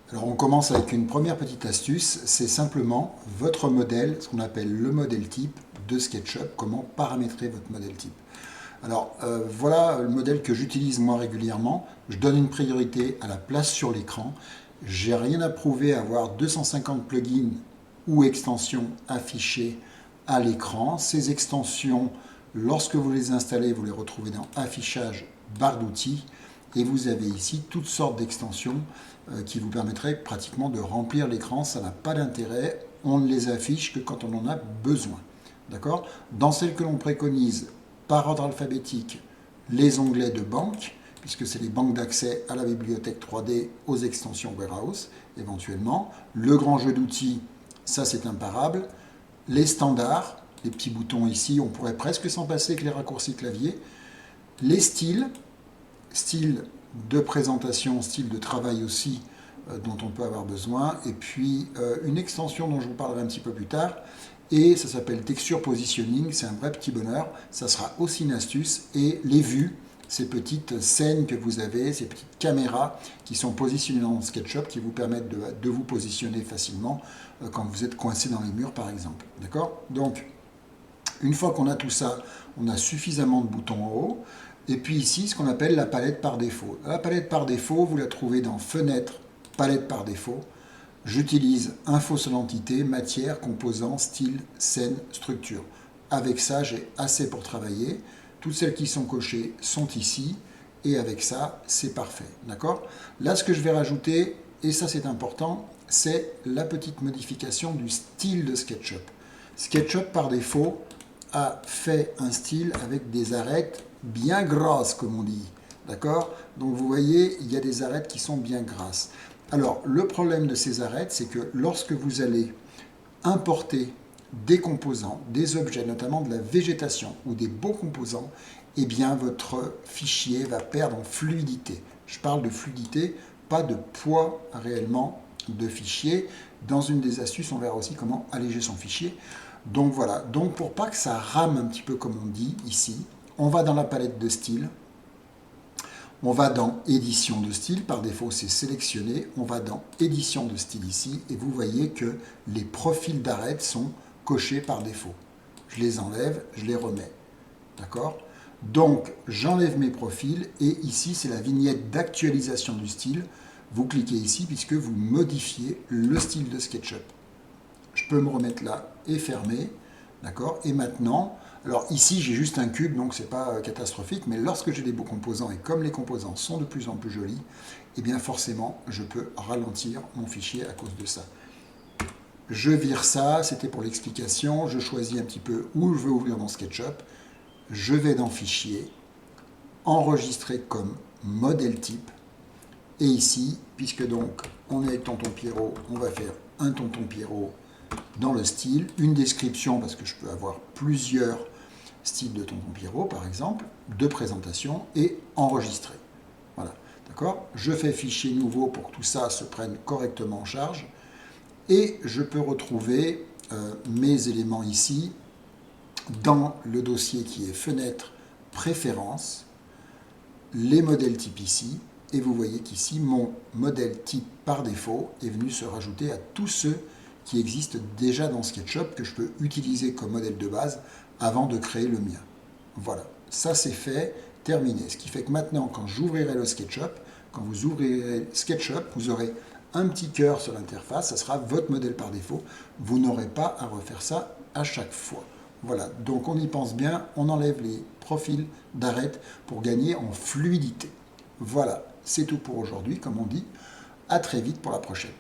Alors on commence avec une première petite astuce, c'est simplement votre modèle, ce qu'on appelle le modèle type de SketchUp, comment paramétrer votre modèle type. Alors voilà le modèle que j'utilise moi régulièrement, je donne une priorité à la place sur l'écran, j'ai rien à prouver à avoir 250 plugins ou extensions affichées à l'écran. Ces extensions, lorsque vous les installez, vous les retrouvez dans Affichage, barre d'outils, et vous avez ici toutes sortes d'extensions qui vous permettraient pratiquement de remplir l'écran. Ça n'a pas d'intérêt, on ne les affiche que quand on en a besoin. D'accord? Dans celles que l'on préconise par ordre alphabétique, les onglets de banque, puisque c'est les banques d'accès à la bibliothèque 3D, aux extensions Warehouse, éventuellement. Le grand jeu d'outils, ça c'est imparable. Les standards, les petits boutons ici, on pourrait presque s'en passer avec les raccourcis clavier. Les styles, style de présentation, style de travail aussi, dont on peut avoir besoin. Et puis une extension dont je vous parlerai un petit peu plus tard. Et ça s'appelle Texture Positioning, c'est un vrai petit bonheur. Ça sera aussi une astuce. Et les vues, ces petites scènes que vous avez, ces petites caméras qui sont positionnées dans SketchUp, qui vous permettent de vous positionner facilement quand vous êtes coincé dans les murs, par exemple. D'accord? Donc, une fois qu'on a tout ça, on a suffisamment de boutons en haut. Et puis ici, ce qu'on appelle la palette par défaut. La palette par défaut, vous la trouvez dans Fenêtre, palette par défaut. J'utilise info sur l'entité, matière, composant, style, scène, structure. Avec ça, j'ai assez pour travailler. Toutes celles qui sont cochées sont ici. Et avec ça, c'est parfait. D'accord? Là, ce que je vais rajouter, et ça c'est important, c'est la petite modification du style de SketchUp. SketchUp, par défaut, a fait un style avec des arêtes bien grasses, comme on dit. D'accord? Donc vous voyez, il y a des arêtes qui sont bien grasses. Alors, le problème de ces arêtes, c'est que lorsque vous allez importer des composants, des objets, notamment de la végétation ou des beaux composants, eh bien, votre fichier va perdre en fluidité. Je parle de fluidité, pas de poids réellement de fichier. Dans une des astuces, on verra aussi comment alléger son fichier. Donc voilà, donc pour pas que ça rame un petit peu comme on dit ici, on va dans la palette de style. On va dans édition de style, par défaut c'est sélectionné, on va dans édition de style ici, et vous voyez que les profils d'arêtes sont cochés par défaut. Je les enlève, je les remets. D'accord? Donc j'enlève mes profils, et ici c'est la vignette d'actualisation du style. Vous cliquez ici puisque vous modifiez le style de SketchUp. Je peux me remettre là et fermer. D'accord? Et maintenant, alors ici j'ai juste un cube, donc c'est pas catastrophique, mais lorsque j'ai des beaux composants, et comme les composants sont de plus en plus jolis, eh bien forcément je peux ralentir mon fichier à cause de ça. Je vire ça, c'était pour l'explication, je choisis un petit peu où je veux ouvrir mon SketchUp, je vais dans Fichier, Enregistrer comme modèle type, et ici, puisque donc on est avec Tonton Pierrot, on va faire un Tonton Pierrot dans le style, une description, parce que je peux avoir plusieurs styles de Tonton Pierrot, par exemple, de présentation, et enregistrer. Voilà, d'accord? Je fais fichier nouveau pour que tout ça se prenne correctement en charge, et je peux retrouver mes éléments ici, dans le dossier qui est Fenêtre, Préférences, les modèles types ici, et vous voyez qu'ici, mon modèle type par défaut est venu se rajouter à tous ceux qui existent déjà dans SketchUp, que je peux utiliser comme modèle de base avant de créer le mien. Voilà, ça c'est fait, terminé. Ce qui fait que maintenant, quand j'ouvrirai le SketchUp, quand vous ouvrirez SketchUp, vous aurez un petit cœur sur l'interface, ça sera votre modèle par défaut. Vous n'aurez pas à refaire ça à chaque fois. Voilà, donc on y pense bien, on enlève les profils d'arêtes pour gagner en fluidité. Voilà, c'est tout pour aujourd'hui, comme on dit. À très vite pour la prochaine.